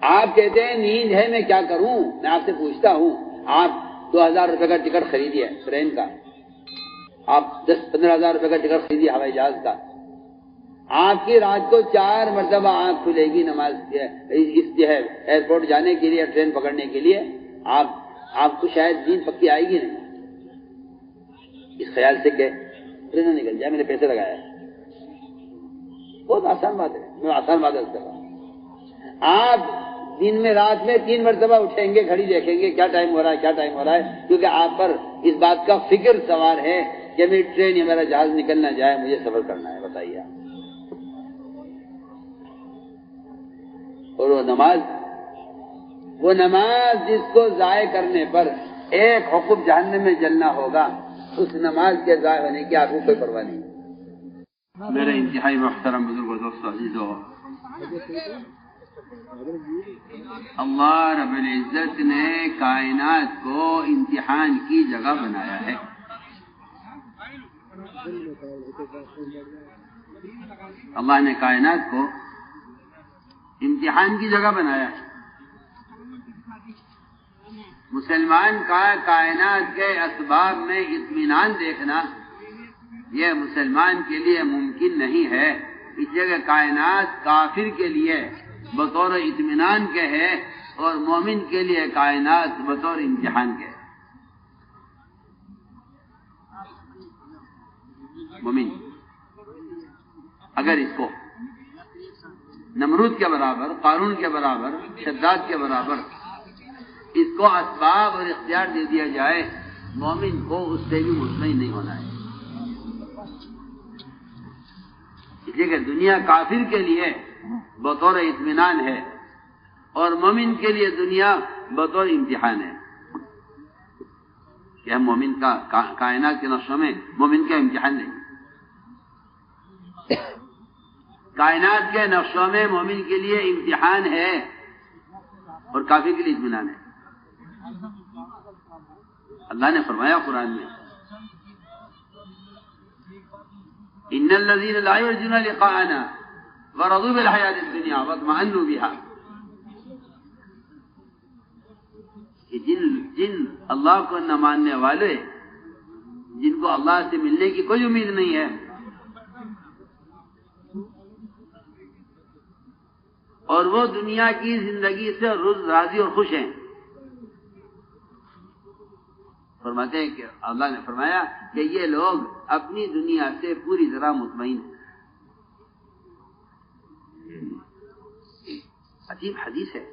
آپ کہتے ہیں نیند ہے میں کیا کروں؟ میں آپ سے پوچھتا ہوں، آپ 2000 روپے کا ٹکٹ خریدیے ٹرین کا، آپ 10-15 ہزار روپے کا ٹکٹ خریدیے ہوائی جہاز کا، آپ کی رات کو 4 مرتبہ آنکھ کھلے گی نماز اس جو ہے ایئرپورٹ جانے کے لیے، ٹرین پکڑنے کے لیے، آپ کو شاید نیند پکی آئے گی نہیں، اس خیال سے کہ ٹرین نکل جائے، میں نے پیسے لگایا ہے۔ بہت آسان بات ہے، میں آسان بات کر رہا ہوں۔ آپ دن میں رات میں 3 مرتبہ اٹھیں گے، گھڑی دیکھیں گے کیا ٹائم ہو رہا ہے، کیا ٹائم ہو رہا ہے، کیونکہ آپ پر اس بات کا فکر سوار ہے کہ میری ٹرین یا میرا جہاز نکل نہ جائے، مجھے سفر کرنا ہے۔ بتائیے آپ، اور وہ نماز جس کو ضائع کرنے پر ایک حکم جہنم میں جلنا ہوگا، اس نماز کے ضائع ہونے کی آپ کو کوئی پرواہ نہیں۔ میرے انتہائی محترم بزرگوں، دوستوں، عزیزوں، اللہ رب العزت نے کائنات کو امتحان کی جگہ بنایا ہے۔ اللہ نے کائنات کو امتحان کی جگہ بنایا ہے۔ مسلمان کا کائنات کے اسباب میں اطمینان دیکھنا یہ مسلمان کے لیے ممکن نہیں ہے، اس جگہ کائنات کافر کے لیے بطور اطمینان کے ہے اور مومن کے لیے کائنات بطور امتحان کے ہے۔ مومن اگر اس کو نمرود کے برابر، قارون کے برابر، شداد کے برابر اس کو اسباب اور اختیار دے دیا جائے، مومن کو اس سے بھی مطمئن نہیں ہونا ہے۔ اس لیے کہ دنیا کافر کے لیے بطور اطمینان ہے اور مومن کے لیے دنیا بطور امتحان ہے۔ کہ ہم مومن کا کائنات کے نقشوں میں مومن کا امتحان نہیں، کائنات کے نقشوں میں مومن کے لیے امتحان ہے اور کافر کے لیے اطمینان ہے۔ اللہ نے فرمایا قرآن میں، ان الذين لا يرجون لقاءنا ورضوا بالحياة الدنيا واطمأنوا بها، کہ جن اللہ کو نہ ماننے والے، جن کو اللہ سے ملنے کی کوئی امید نہیں ہے اور وہ دنیا کی زندگی سے راضی اور خوش ہیں، فرماتے ہیں کہ اللہ نے فرمایا کہ یہ لوگ اپنی دنیا سے پوری طرح مطمئن ہیں۔ عجیب حدیث ہے۔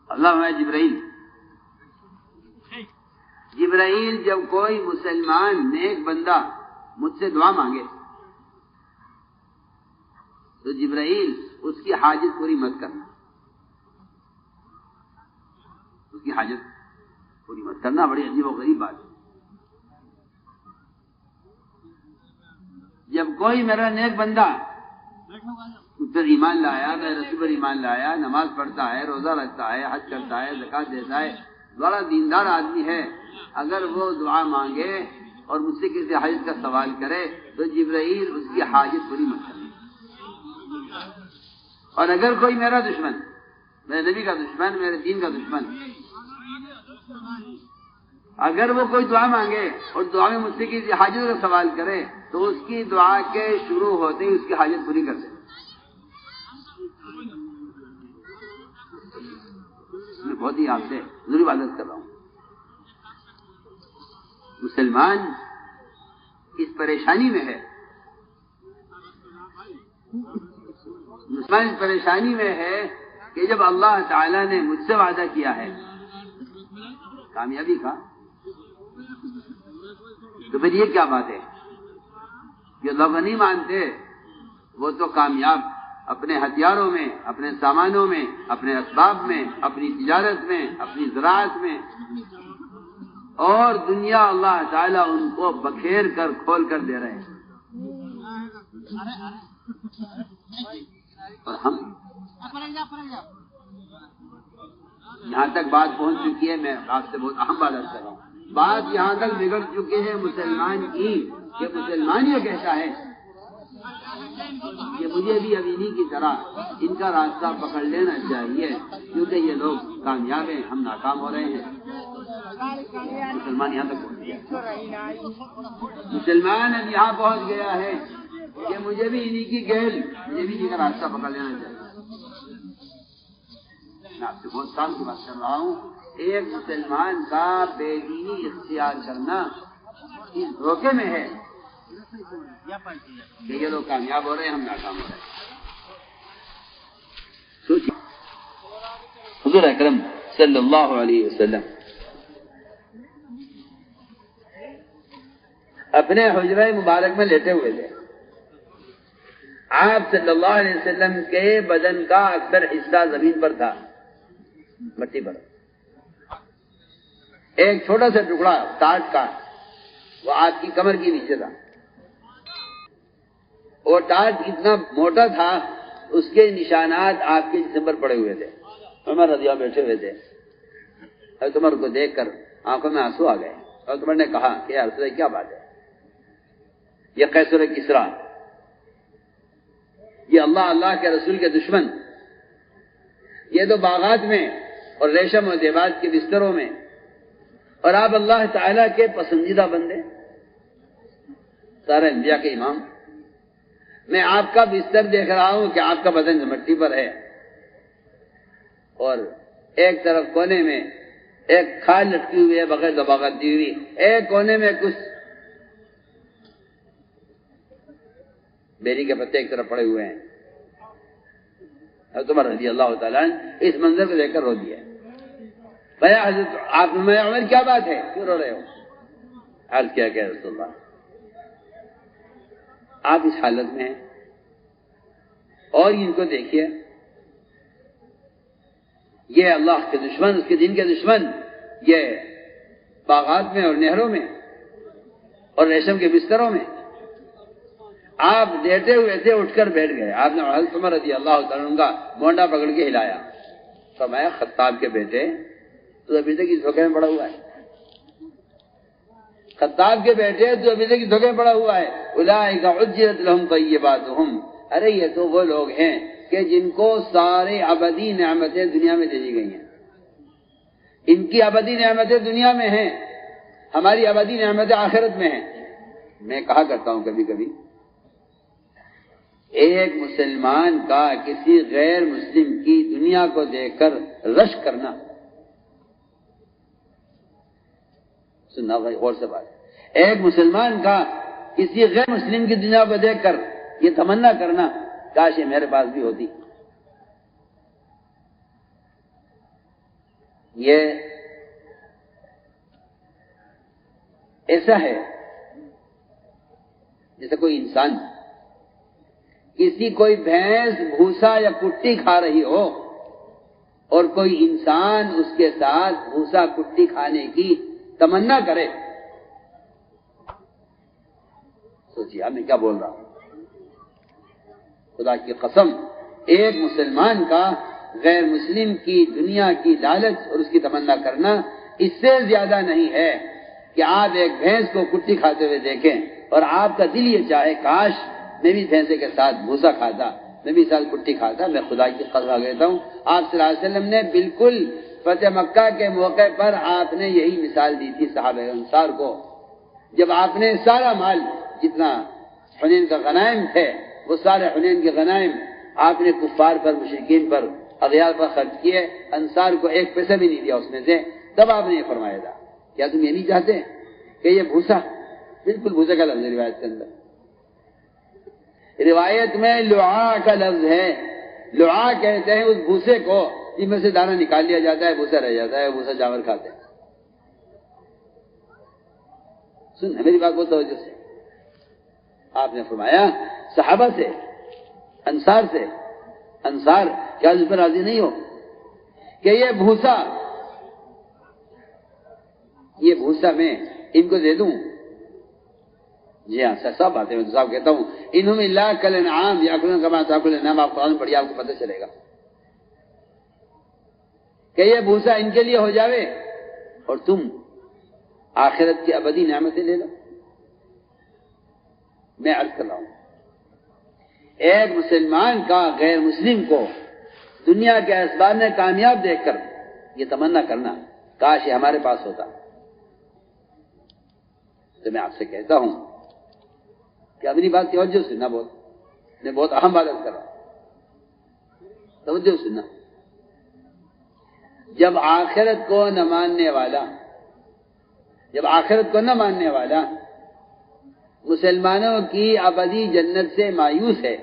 اللہ میں جبرائیل جب کوئی مسلمان نیک بندہ مجھ سے دعا مانگے تو جبرائیل اس کی حاجت پوری مت کرنا، اس کی حاجت پوری مت کرنا بڑی عجیب و غریب بات ہے۔ جب کوئی میرا نیک بندہ مجھ پر ایمان لایا، میرے رسول پر ایمان لایا، نماز پڑھتا ہے، روزہ رکھتا ہے، حج کرتا ہے، زکات دیتا ہے، بڑا دیندار آدمی ہے، اگر وہ دعا مانگے اور مجھ سے کسی حاجت کا سوال کرے تو جبرائیل اس کی حاجت پوری مت کرے۔ اور اگر کوئی میرا دشمن، میرے نبی کا دشمن، میرے دین کا دشمن، اگر وہ کوئی دعا مانگے اور دعا میں مجھ سے کسی حاجت کا سوال کرے تو اس کی دعا کے شروع ہوتے ہی اس کی حاجت پوری کر دے۔ میں بہت ہی آپ سے ضروری عبادت کر رہا ہوں۔ مسلمان اس پریشانی میں ہے، مسلمان اس پریشانی میں ہے کہ جب اللہ تعالیٰ نے مجھ سے وعدہ کیا ہے کامیابی کا، تو پھر یہ کیا بات ہے؟ جو لوگ نہیں مانتے وہ تو کامیاب اپنے ہتھیاروں میں، اپنے سامانوں میں، اپنے اسباب میں، اپنی تجارت میں، اپنی زراعت میں، اور دنیا اللہ تعالیٰ ان کو بکھیر کر کھول کر دے رہے ہیں، اور ہم یہاں تک بات پہنچ چکی ہے۔ میں آپ سے بہت اہم بات کر رہا ہوں، بات یہاں تک بگڑ چکے ہیں مسلمان کی کہ مسلمان یہ کہتا ہے کہ مجھے بھی اب انہی کی طرح ان کا راستہ پکڑ لینا چاہیے، کیونکہ یہ لوگ کامیاب ہیں، ہم ناکام ہو رہے ہیں۔ مسلمان یہاں تک پہنچ گیا، مسلمان اب یہاں پہنچ گیا ہے کہ مجھے بھی انہی کی گیل، مجھے بھی انہی کا راستہ پکڑ لینا چاہیے۔ میں آپ سے بہت سال کی بات کر رہا ہوں، ایک مسلمان کا بے دینی اختیار کرنا اس دھوکے میں ہے کہ یہ لوگ کامیاب ہو رہے ہیں، ہم ناکام ہو رہے ہیں۔ سوچیے حضور اکرم صلی اللہ علیہ وسلم اپنے حجرہ مبارک میں لیٹے ہوئے تھے۔ آپ صلی اللہ علیہ وسلم کے بدن کا اکثر حصہ زمین پر تھا، مٹی پر۔ ایک چھوٹا سا ٹکڑا ٹاٹ کا وہ آپ کی کمر کے نیچے تھا۔ وہ ٹاٹ اتنا موٹا تھا، اس کے نشانات آپ کے جسم پر پڑے ہوئے تھے۔ عمر رضی اللہ بیٹھے ہوئے تھے، حضرت عمر کو دیکھ کر آنکھوں میں آنسو آ گئے۔ حضرت عمر نے کہا کہ یا رسول اللہ کیا بات ہے؟ یہ قیصر کسریٰ، یہ اللہ کے رسول کے دشمن، یہ تو باغات میں اور ریشم و دیباج کے بستروں میں، اور آپ اللہ تعالیٰ کے پسندیدہ بندے، سارے انبیاء کے امام۔ میں آپ کا بستر دیکھ رہا ہوں کہ آپ کا بدن مٹی پر ہے، اور ایک طرف کونے میں ایک کھال لٹکی ہوئی ہے بغیر دباغت دی ہوئی، ایک کونے میں کچھ بیری کے پتے ایک طرف پڑے ہوئے ہیں۔ حضرت عمر رضی اللہ تعالیٰ اس منظر کو دیکھ کر رو دیا۔ بھیا حضرت آپ میں عمر کیا بات ہے، کیوں رو رہے ہو؟ عرض کیا کہ رسول اللہ آپ اس حالت میں ہیں، اور ان کو دیکھیے، یہ اللہ کے دشمن، اس کے دین کے دشمن، یہ باغات میں اور نہروں میں اور ریشم کے بستروں میں۔ آپ لیٹے ہوئے تھے، اٹھ کر بیٹھ گئے۔ آپ نے حضرت عمر رضی اللہ تعالیٰ عنہ کا مونڈا پکڑ کے ہلایا، فرمایا خطاب کے بیٹے تو ابھی تک اس دھوکے میں پڑا ہوا ہے، خطاب کے بیٹے تو ابھی تک اس دھوکے میں پڑا ہوا ہے۔ اولئک عجلت لهم طیباتهم، ارے یہ تو وہ لوگ ہیں کہ جن کو سارے ابدی نعمتیں دنیا میں دے دی گئی ہیں، ان کی ابدی نعمتیں دنیا میں ہیں، ہماری ابدی نعمتیں آخرت میں ہیں۔ میں کہا کرتا ہوں کبھی کبھی ایک مسلمان کا کسی غیر مسلم کی دنیا کو دیکھ کر رشک کرنا، سننا بھائی غور سے بات، ایک مسلمان کا کسی غیر مسلم کی دنیا کو دیکھ کر یہ تمنا کرنا کاش یہ میرے پاس بھی ہوتی۔ یہ ایسا ہے جیسے کوئی انسان کوئی بھینس بھوسا یا کٹی کھا رہی ہو اور کوئی انسان اس کے ساتھ بھوسا کٹی کھانے کی تمنا کرے۔ سوچیے میں کیا بول رہا ہوں، خدا کی قسم ایک مسلمان کا غیر مسلم کی دنیا کی لالچ اور اس کی تمنا کرنا اس سے زیادہ نہیں ہے کہ آپ ایک بھینس کو کٹی کھاتے ہوئے دیکھیں اور آپ کا دل یہ چاہے کاش میں بھی بھینسے کے ساتھ بھوسا کھاتا، میں بھی ساتھ کٹی کھاتا۔ میں خدا کی قسم کہتا ہوں آپ صلی اللہ علیہ وسلم نے بالکل فتح مکہ کے موقع پر آپ نے یہی مثال دی تھی صحابہ انصار کو، جب آپ نے سارا مال جتنا حنین کا غنائم تھے وہ سارے حنین کے غنائم آپ نے کفار پر، مشرکین پر، اغیار پر خرچ کیے، انصار کو ایک پیسہ بھی نہیں دیا اس میں سے۔ تب آپ نے یہ فرمایا تھا کیا تم یہ نہیں چاہتے کہ یہ بھوسا، بالکل بھوسے کا لفظ ہے روایت کے اندر، روایت میں لعا کا لفظ ہے، لعا کہتے ہیں اس بھوسے کو جس میں سے دانہ نکال لیا جاتا ہے، بھوسا رہ جاتا ہے، بھوسا جانور کھاتے ہیں۔ سن میری بات بہت توجہ سے، آپ نے فرمایا صحابہ سے، انصار سے، انصار کیا اس پر راضی نہیں ہو کہ یہ بھوسا میں ان کو دے دوں؟ جی ہاں سب باتیں میں صاحب کہتا ہوں انہم اللہ کل انعام یاکلون کما تاکل الانعام، آپ قرآن پڑھیے آپ کو پتہ چلے گا کہ یہ بھوسا ان کے لیے ہو جاوے اور تم آخرت کی ابدی نعمتیں لے لو۔ میں عرض کر رہا ہوں ایک مسلمان کا غیر مسلم کو دنیا کے اسباب میں کامیاب دیکھ کر یہ تمنا کرنا کاش یہ ہمارے پاس ہوتا. تو میں آپ سے کہتا ہوں کہ اپنی بات توجہ سننا، میں بہت اہم بات کر رہا ہوں، توجہ سننا. جب آخرت کو نہ ماننے والا مسلمانوں کی ابدی جنت سے مایوس ہے،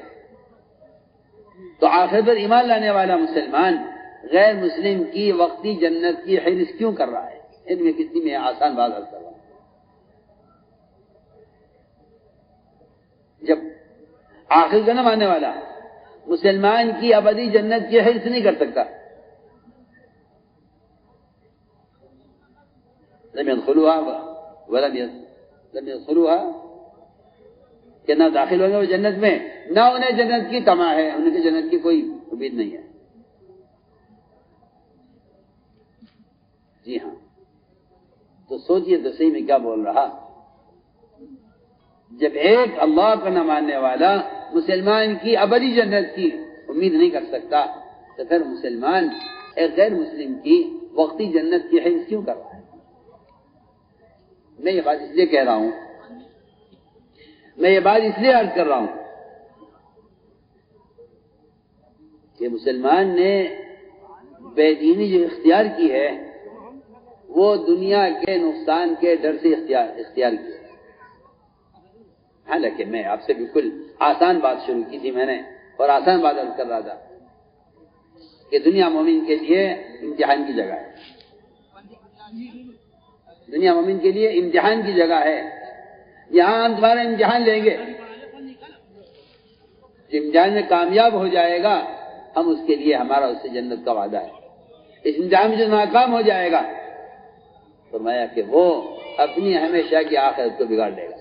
تو آخرت پر ایمان لانے والا مسلمان غیر مسلم کی وقتی جنت کی حرص کیوں کر رہا ہے؟ ان میں کتنی میں آسان بات کر رہا ہوں. جب آخرت کو نہ ماننے والا مسلمان کی ابدی جنت کی حرص نہیں کر سکتا، لم يدخلوها کہ نہ داخل ہوں گے وہ جنت میں، نہ انہیں جنت کی طمع ہے، انہیں کی جنت کی کوئی امید نہیں ہے. جی ہاں، تو سوچئے تو صحیح میں کیا بول رہا. جب ایک اللہ کو نہ ماننے والا مسلمان کی ابدی جنت کی امید نہیں کر سکتا، تو پھر مسلمان ایک غیر مسلم کی وقتی جنت کی حرص کیوں کر رہا ہے؟ میں یہ بات اس لیے کہہ رہا ہوں، میں یہ بات اس لیے عرض کر رہا ہوں کہ مسلمان نے بے دینی جو اختیار کی ہے وہ دنیا کے نقصان کے ڈر سے اختیار کی ہے. حالانکہ میں آپ سے بالکل آسان بات شروع کی تھی میں نے، اور آسان بات عرض کر رہا تھا کہ دنیا مومن کے لیے امتحان کی جگہ ہے. دنیا مومن کے لیے امتحان کی جگہ ہے. یہاں ہم تمہارا امتحان لیں گے، امتحان میں کامیاب ہو جائے گا ہم اس کے لیے ہمارا اس سے جنت کا وعدہ ہے. اس امتحان میں جو ناکام ہو جائے گا فرمایا کہ وہ اپنی ہمیشہ کی آخرت کو بگاڑ لے گا.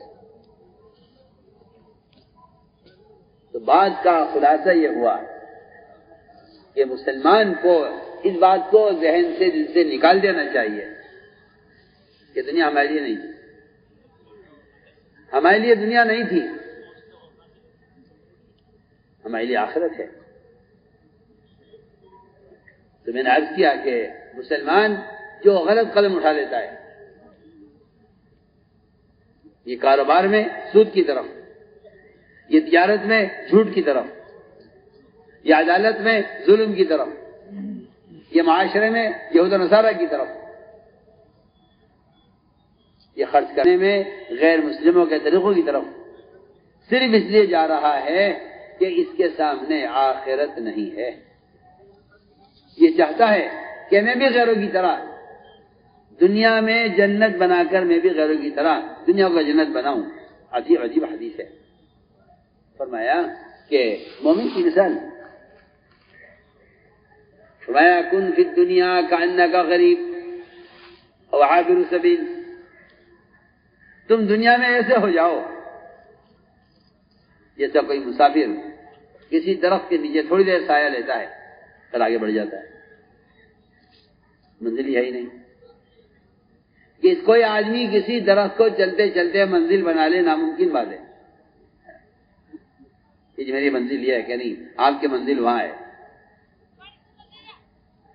تو بات کا خلاصہ یہ ہوا کہ مسلمان کو اس بات کو ذہن سے دل سے نکال دینا چاہیے کہ دنیا ہمارے لیے نہیں تھی، ہمارے لیے دنیا نہیں تھی، ہمارے لیے آخرت ہے. تو میں نے عرض کیا کہ مسلمان جو غلط قدم اٹھا لیتا ہے، یہ کاروبار میں سود کی طرف، یہ تجارت میں جھوٹ کی طرف، یہ عدالت میں ظلم کی طرف، یہ معاشرے میں یہود و نصارہ کی طرف، یہ خرچ کرنے میں غیر مسلموں کے طریقوں کی طرف، صرف اس لیے جا رہا ہے کہ اس کے سامنے آخرت نہیں ہے. یہ چاہتا ہے کہ میں بھی غیروں کی طرح دنیا میں جنت بنا کر میں بھی غیروں کی طرح دنیا کو جنت بناؤں. عجیب عجیب حدیث ہے. فرمایا کہ مومن کی مثال، فرمایا کن فی الدنیا کانک غریب او عابر سبیل. تم دنیا میں ایسے ہو جاؤ جیسا کوئی مسافر کسی درخت کے نیچے تھوڑی دیر سایہ لیتا ہے پھر آگے بڑھ جاتا ہے، منزل ہے ہی نہیں. کہ کوئی آدمی کسی درخت کو چلتے چلتے منزل بنا لے، ناممکن بات ہے. کہ میری منزل یہ ہے کہ نہیں، آپ کی منزل وہاں ہے.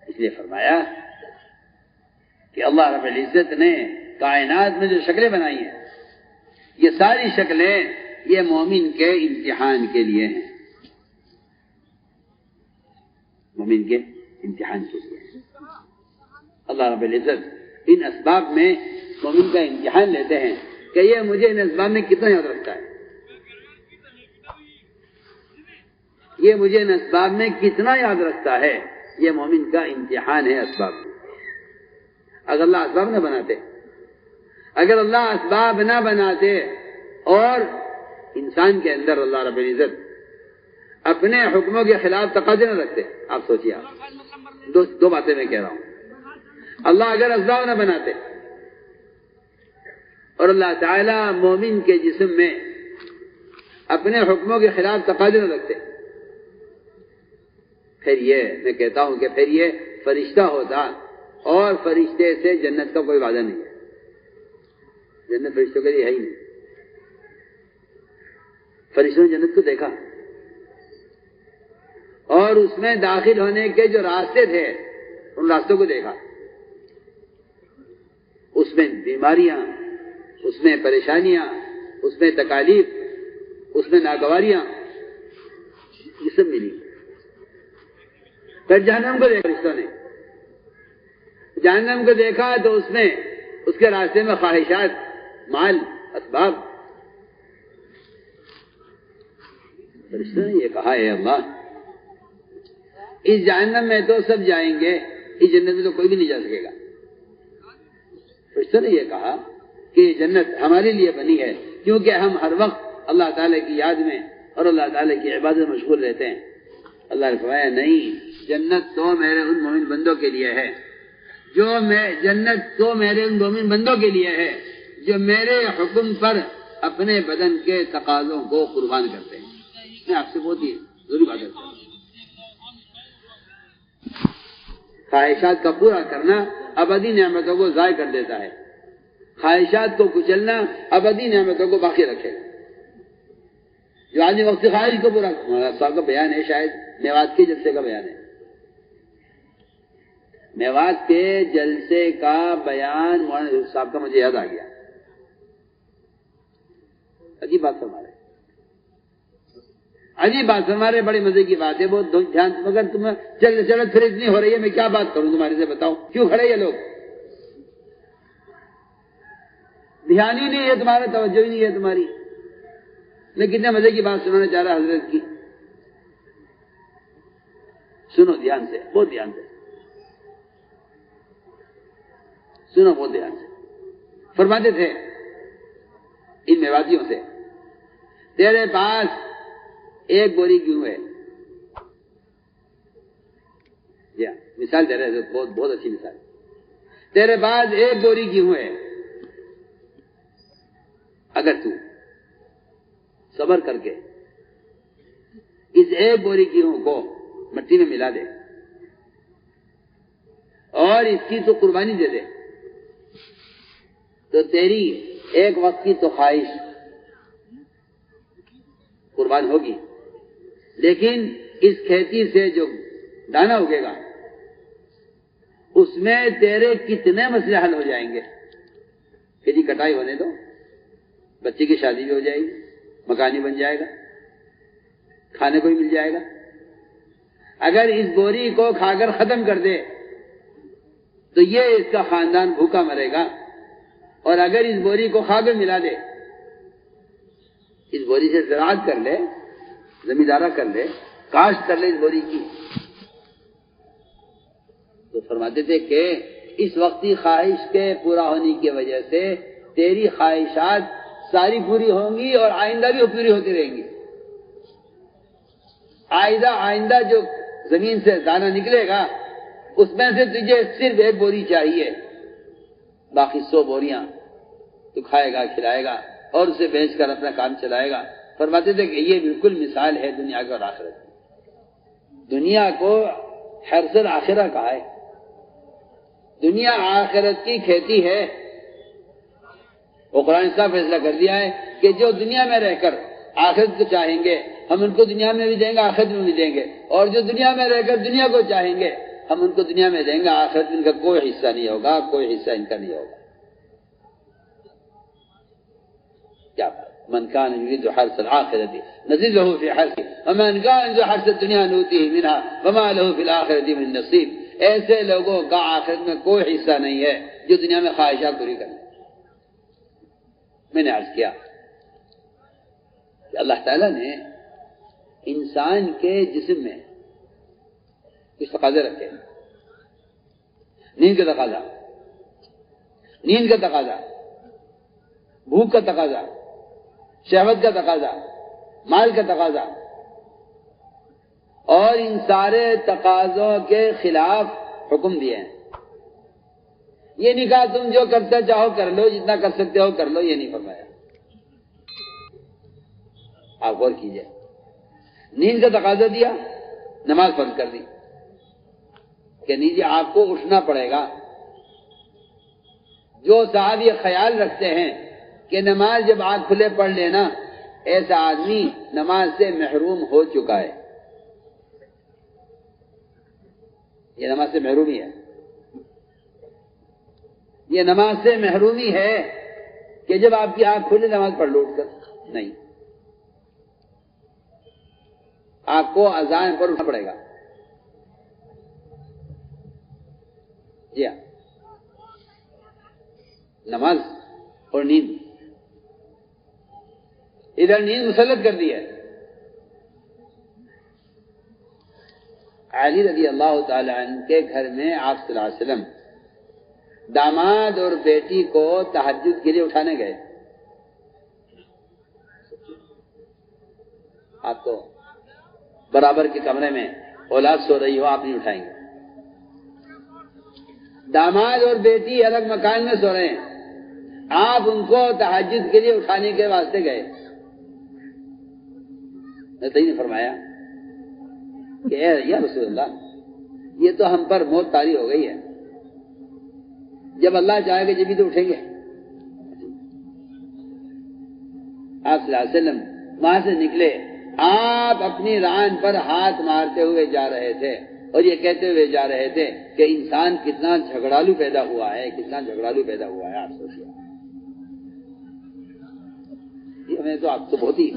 اس لیے فرمایا کہ اللہ رب العزت نے کائنات میں جو شکلیں بنائی ہیں یہ ساری شکلیں یہ مومن کے امتحان کے لیے ہیں، مومن کے امتحان کے لیے. اللہ رب العزت ان اسباب میں مومن کا امتحان لیتے ہیں کہ یہ مجھے ان اسباب میں کتنا یاد رکھتا ہے، یہ مجھے ان اسباب میں کتنا یاد رکھتا ہے. یہ مومن کا امتحان ہے اسباب. اگر اللہ اسباب نہ بناتے، اگر اللہ اسباب نہ بناتے اور انسان کے اندر اللہ رب العزت اپنے حکموں کے خلاف تقاضے نہ رکھتے، آپ سوچیے. آپ دو باتیں میں کہہ رہا ہوں. اللہ اگر اسباب نہ بناتے اور اللہ تعالی مومن کے جسم میں اپنے حکموں کے خلاف تقاضے نہ رکھتے، پھر یہ میں کہتا ہوں کہ پھر یہ فرشتہ ہوتا اور فرشتے سے جنت کا کوئی وعدہ نہیں ہے. جنت فرشتوں کے لیے ہے ہی نہیں. فرشتوں نے جنت کو دیکھا، اور اس میں داخل ہونے کے جو راستے تھے ان راستوں کو دیکھا، اس میں بیماریاں، اس میں پریشانیاں، اس میں تکالیف، اس میں ناگواریاں، یہ سب ملی۔ پھر جہنم کو دیکھا فرشتوں نے، جہنم کو دیکھا تو اس میں اس کے راستے میں خواہشات، مال، اسباب۔ فرشتوں نے یہ کہا ہے اللہ اس جہنم میں تو سب جائیں گے، اس جنت میں تو کوئی بھی نہیں جا سکے گا۔ فرشتوں نے یہ کہا کہ یہ جنت ہمارے لیے بنی ہے کیونکہ ہم ہر وقت اللہ تعالیٰ کی یاد میں اور اللہ تعالیٰ کی عبادت میں مشغول رہتے ہیں۔ اللہ نے فرمایا نہیں، جنت تو میرے ان مومن بندوں کے لیے ہے جنت تو میرے ان مومن بندوں کے لیے ہے جو میرے حکم پر اپنے بدن کے تقاضوں کو قربان کرتے ہیں۔ میں آپ سے بہت ہی ضروری بات کرتا ہوں، خواہشات کا پورا کرنا ابدی نعمتوں کو ضائع کر دیتا ہے، خواہشات کو کچلنا ابدی نعمتوں کو باقی رکھے گا۔ جو آدمی وقت خواہش کو پورا، مولانا صاحب کا بیان ہے، شاید میوات کے جلسے کا بیان ہے، میوات کے جلسے کا بیان مولانا صاحب کا مجھے یاد آ گیا۔ عجیب بات فرما رہے، عجیب بات فرما رہے، بڑی مزے کی بات ہے، بہت دھیان، مگر تم چلت پھر اتنی ہو رہی ہے، میں کیا بات کروں تمہارے سے، بتاؤ کیوں کھڑے یہ لوگ؟ دھیان ہی نہیں ہے تمہارا، توجہ ہی نہیں ہے تمہاری۔ میں کتنے مزے کی بات سنانا چاہ رہا حضرت کی، سنو دھیان سے، بہت دھیان سے سنو، بہت دھیان سے۔ فرماتے تھے ان میواتیوں سے، تیرے پاس ایک بوری گیہوں ہے، جی ہاں، مثال دے رہے حضرت، بہت اچھی مثال، تیرے پاس ایک بوری گیہوں ہے، اگر تو صبر کر کے اس ایک بوری گیہوں کو مٹی میں ملا دے اور اس کی تو قربانی دے دے تو تیری ایک وقت کی تو خواہش قربان ہوگی، لیکن اس کھیتی سے جو دانا اگے گا اس میں تیرے کتنے مسئلے حل ہو جائیں گے کہ جی کٹائی ہونے دو، بچے کی شادی بھی ہو جائے گی، مکان ہی بن جائے گا، کھانے کو ہی مل جائے گا۔ اگر اس بوری کو کھا کر ختم کر دے تو یہ اس کا خاندان بھوکا مرے گا، اور اگر اس بوری کو کھا کر ملا دے، اس بوری سے زراعت کر لے، زمیندارہ کر لے، کاشت کر لے اس بوری کی، تو فرماتے تھے کہ اس وقتی خواہش کے پورا ہونے کی وجہ سے تیری خواہشات ساری پوری ہوں گی اور آئندہ بھی پوری ہوتی رہیں گی۔ آئندہ جو زمین سے دانہ نکلے گا اس میں سے تجھے صرف ایک بوری چاہیے، باقی 100 بوریاں تو کھائے گا، کھلائے گا اور اسے بیچ کر اپنا کام چلائے گا۔ فرماتے تھے کہ یہ بالکل مثال ہے دنیا کے اور آخرت کی۔ دنیا کو حرث الآخرہ کہا ہے، دنیا آخرت کی کھیتی ہے۔ وہ قرآن صاحب فیصلہ کر دیا ہے کہ جو دنیا میں رہ کر آخرت کو چاہیں گے ہم ان کو دنیا میں بھی دیں گے، آخرت میں بھی دیں گے، اور جو دنیا میں رہ کر دنیا کو چاہیں گے ہم ان کو دنیا میں دیں گے، آخرت میں ان کا کوئی حصہ نہیں ہوگا، کوئی حصہ ان کا نہیں ہوگا۔ کیا بات! من کان یرید حرث الآخرۃ نزد له فی حرثہ ومن کان یرید حرث الدنیا نؤتیہ منها وما له فی الآخرۃ من نصیب۔ ایسے لوگوں کا آخرت میں کوئی حصہ نہیں ہے جو دنیا میں خواہشات پوری کریں۔ میں نے عرض کیا کہ اللہ تعالیٰ نے انسان کے جسم میں کچھ تقاضے رکھے، نیند کا تقاضا، نیند کا تقاضا، بھوک کا تقاضا، شہوت کا تقاضا، مال کا تقاضا، اور ان سارے تقاضوں کے خلاف حکم دیے ہیں۔ یہ نہیں کہا تم جو کرتے چاہو کر لو، جتنا کر سکتے ہو کر لو، یہ نہیں فرمایا۔ آپ غور کیجئے، نیند کا تقاضا دیا، نماز فرض کر دی کہ نہیں جی آپ کو اٹھنا پڑے گا۔ جو صاحب یہ خیال رکھتے ہیں کہ نماز جب آنکھ کھلے پڑھ لینا، ایسا آدمی نماز سے محروم ہو چکا ہے۔ یہ نماز سے محرومی ہے. یہ نماز سے محرومی ہے کہ جب آپ کی آنکھ کھلے نماز پڑھ لو اٹھ کر. نہیں، آپ کو اذان پر اٹھنا پڑے گا. جی ہاں، نماز اور نیند، ادھر نیند مسلط کر دی ہے. علی رضی اللہ تعالی عنہ کے گھر میں آپ صلی اللہ علیہ وسلم داماد اور بیٹی کو تہجد کے لیے اٹھانے گئے. آپ تو برابر کے کمرے میں اولاد سو رہی ہو، آپ نہیں اٹھائیں گے. داماد اور بیٹی الگ مکان میں سو رہے ہیں، آپ ان کو تہجد کے لیے اٹھانے کے واسطے گئے. نبی نے فرمایا کہ اے یا رسول اللہ، یہ تو ہم پر موت طاری ہو گئی ہے، جب اللہ چاہے گا جبھی تو اٹھیں گے. آپ صلی اللہ علیہ وسلم وہاں سے نکلے، آپ اپنی ران پر ہاتھ مارتے ہوئے جا رہے تھے اور یہ کہتے ہوئے جا رہے تھے کہ انسان کتنا جھگڑالو پیدا ہوا ہے، کتنا جھگڑالو پیدا ہوا ہے. آپ سوچیے، یہ میں تو آپ تو بہت ہی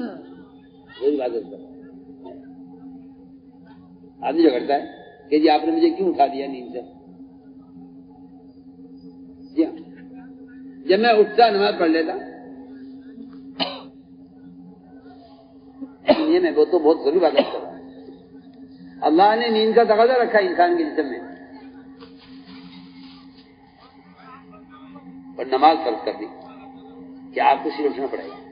وہی بات کرتا ہوں. آدمی جھگڑتا ہے کہ جی آپ نے مجھے کیوں اٹھا دیا نیند سے. جی ہاں، جب میں اٹھتا نماز پڑھ لیتا. یہ میں وہ تو بہت ضروری بات کرتا ہوں. اللہ نے نیند کا تقاضا رکھا انسان کے جسم میں اور نماز فرض کر دی کہ آپ کو صرف اٹھنا پڑے گا.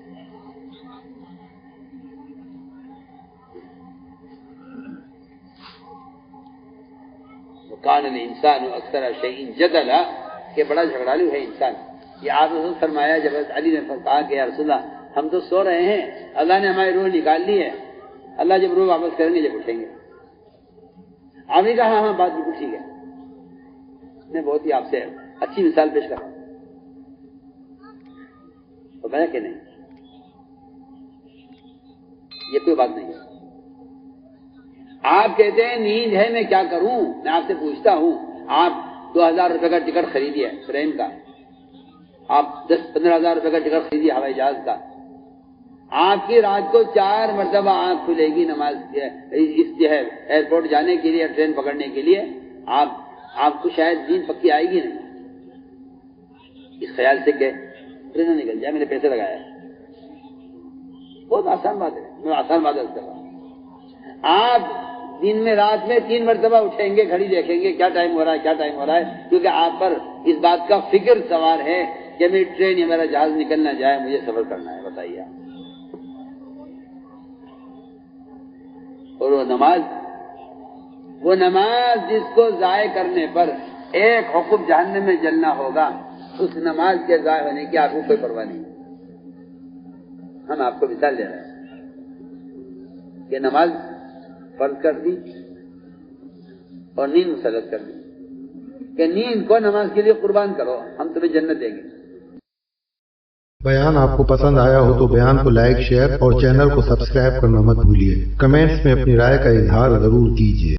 کان الانسان اکثر شیء جدلا، کہ بڑا جھگڑالو ہے انسان. یہ آپ نے فرمایا جب علی نے کہا کہ یا رسول اللہ ہم تو سو رہے ہیں، اللہ نے ہماری روح نکال لی ہے، اللہ جب روح واپس کریں گے جب اٹھیں گے. آپ نے کہا ہاں بات بالکل ٹھیک ہے. میں بہت ہی آپ سے اچھی مثال پیش کر رہا ہوں. تو میں کہ نہیں، یہ کوئی بات نہیں ہے. آپ کہتے ہیں نیند ہے میں کیا کروں. میں آپ سے پوچھتا ہوں، آپ 2000 روپے کا ٹکٹ خریدیے ٹرین کا، آپ 10-15 ہزار روپے کا ٹکٹ خریدیے ہوائی جہاز کا. آپ کی رات کو 4 مرتبہ آنکھ کھلے گی نماز اس جو ہے ایئرپورٹ جانے کے لیے، ٹرین پکڑنے کے لیے. آپ کو شاید نیند پکی آئے گی نہیں، اس خیال سے کہ ٹرین نہ نکل جائے، میں نے پیسے لگایا. بہت آسان بات ہے، میں آسان بات کر رہا ہوں. آپ دن میں رات میں 3 مرتبہ اٹھیں گے، گھڑی دیکھیں گے کیا ٹائم ہو رہا ہے، کیا ٹائم ہو رہا ہے، کیونکہ آپ پر اس بات کا فکر سوار ہے کہ میری ٹرین یا میرا جہاز نکل نہ جائے، مجھے سفر کرنا ہے. بتائیے آپ. اور وہ نماز جس کو ضائع کرنے پر ایک حکم جہنم میں جلنا ہوگا، اس نماز کے ضائع ہونے کی آپ کو کوئی پرواہ نہیں. ہم آپ کو مثال دے رہے ہیں کہ نماز فرض کر دی اور نیند مسلط کر دی کہ نیند کو نماز کے لیے قربان کرو، ہم تمہیں جنت دیں گے. بیان آپ کو پسند آیا ہو تو بیان کو لائک، شیئر اور چینل کو سبسکرائب کرنا مت بھولیے. کمنٹس میں اپنی رائے کا اظہار ضرور کیجیے.